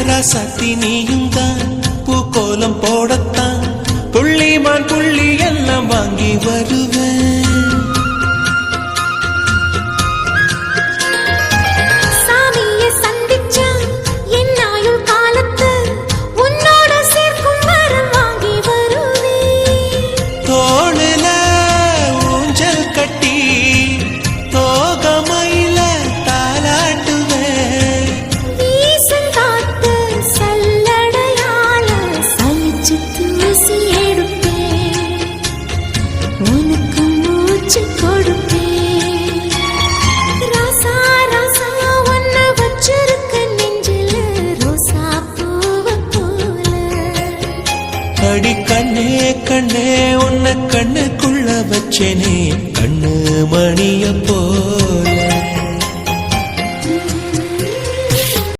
ராசாத்தி நீயும் தான் பூக்கோலம் போடத்தான் புள்ளிமான் புள்ளி எல்லாம் வாங்கி வருவேன். அடி கண்ணே கண்ணே உன்னை கண்ணுக்குள்ள வச்சேனே கண்ணு மணிய போல.